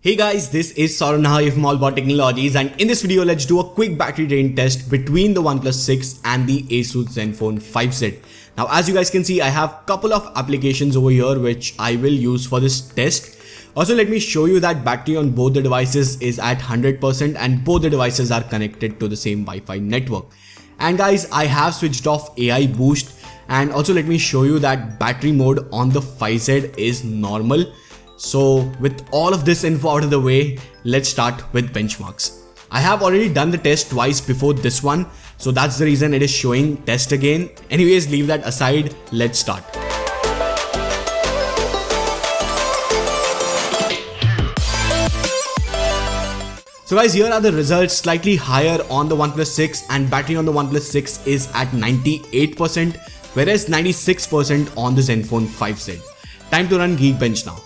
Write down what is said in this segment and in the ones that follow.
Hey guys, this is Saurabh from AllAboutTechnologies, and in this video let's do a quick battery drain test between the OnePlus 6 and the Asus Zenfone 5Z. Now as you guys can see, I have couple of applications over here which I will use for this test. Also let me show you that battery on both the devices is at 100% and both the devices are connected to the same Wi-Fi network. And guys, I have switched off AI boost, and also let me show you that battery mode on the 5Z is normal. So with all of this info out of the way, let's start with benchmarks. I have already done the test twice before this one, so that's the reason it is showing test again. Anyways, leave that aside, let's start. So guys, here are the results. Slightly higher on the OnePlus 6 and battery on the OnePlus 6 is at 98%, whereas 96% on the Zenfone 5Z. Time to run Geekbench now.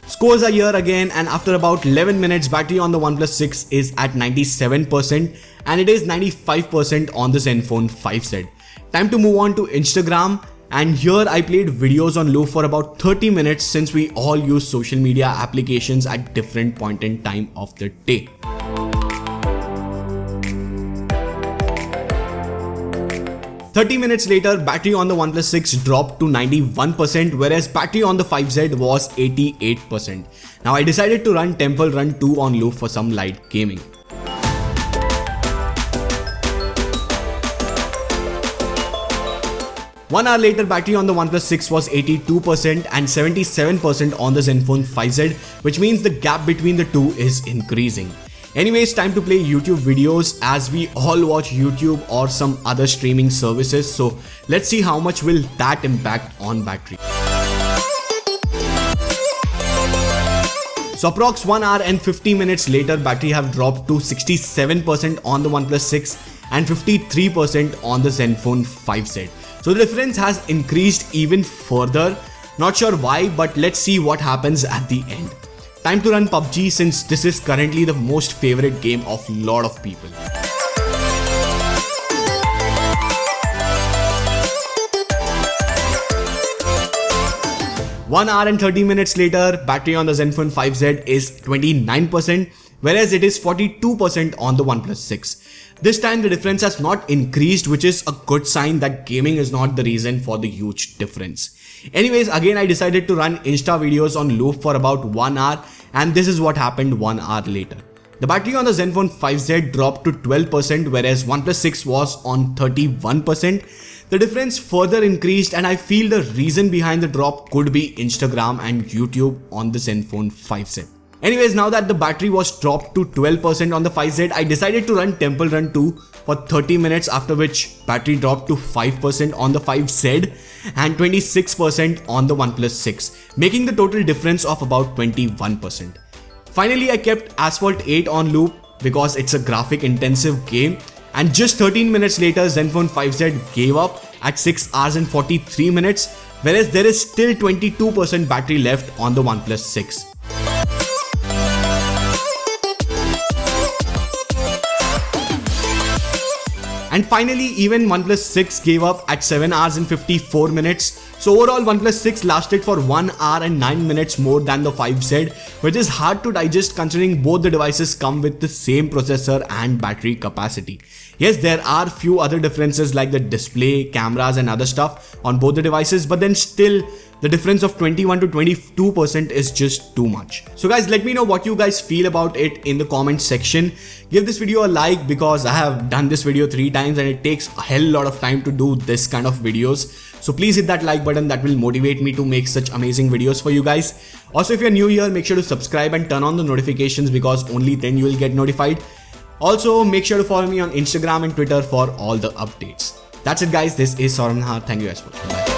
Scores are here again, and after about 11 minutes, battery on the OnePlus 6 is at 97% and it is 95% on the Zenfone 5Z. Time to move on to Instagram, and here I played videos on loop for about 30 minutes since we all use social media applications at different point in time of the day. Minutes later, battery on the OnePlus 6 dropped to 91%, whereas battery on the 5Z was 88%. Now I decided to run Temple Run 2 on loop for some light gaming. One hour later, battery on the OnePlus 6 was 82% and 77% on the Zenfone 5Z, which means the gap between the two is increasing. Anyways, time to play YouTube videos, as we all watch YouTube or some other streaming services. So let's see how much will that impact on battery. So approx 1 hour and 50 minutes later, battery have dropped to 67% on the OnePlus 6 and 53% on the Zenfone 5Z. So the difference has increased even further. Not sure why, but let's see what happens at the end. Time to run PUBG, since this is currently the most favorite game of a lot of people. One hour and 30 minutes later, battery on the Zenfone 5Z is 29%, whereas it is 42% on the OnePlus 6. This time the difference has not increased, which is a good sign that gaming is not the reason for the huge difference. Anyways, again I decided to run Insta videos on loop for about 1 hour, and this is what happened 1 hour later. The battery on the Zenfone 5Z dropped to 12%, whereas OnePlus 6 was on 31%. The difference further increased, and I feel the reason behind the drop could be Instagram and YouTube on the Zenfone 5Z. Anyways, now that the battery was dropped to 12% on the 5Z, I decided to run Temple Run 2 for 30 minutes, after which battery dropped to 5% on the 5Z and 26% on the OnePlus 6, making the total difference of about 21%. Finally, I kept Asphalt 8 on loop because it's a graphic intensive game, and just 13 minutes later, Zenfone 5Z gave up at 6 hours and 43 minutes, whereas there is still 22% battery left on the OnePlus 6. And finally, even OnePlus 6 gave up at 7 hours and 54 minutes. So overall, OnePlus 6 lasted for 1 hour and 9 minutes more than the 5Z, which is hard to digest considering both the devices come with the same processor and battery capacity. Yes, there are few other differences like the display, cameras and other stuff on both the devices, but then still the difference of 21 to 22% is just too much. So guys, let me know what you guys feel about it in the comment section. Give this video a like, because I have done this video 3 times and it takes a hell lot of time to do this kind of videos. So please hit that like button, that will motivate me to make such amazing videos for you guys. Also, if you're new here, make sure to subscribe and turn on the notifications, because only then you will get notified. Also, make sure to follow me on Instagram and Twitter for all the updates. That's it guys, this is Saurabh. Thank you guys for watching. Bye.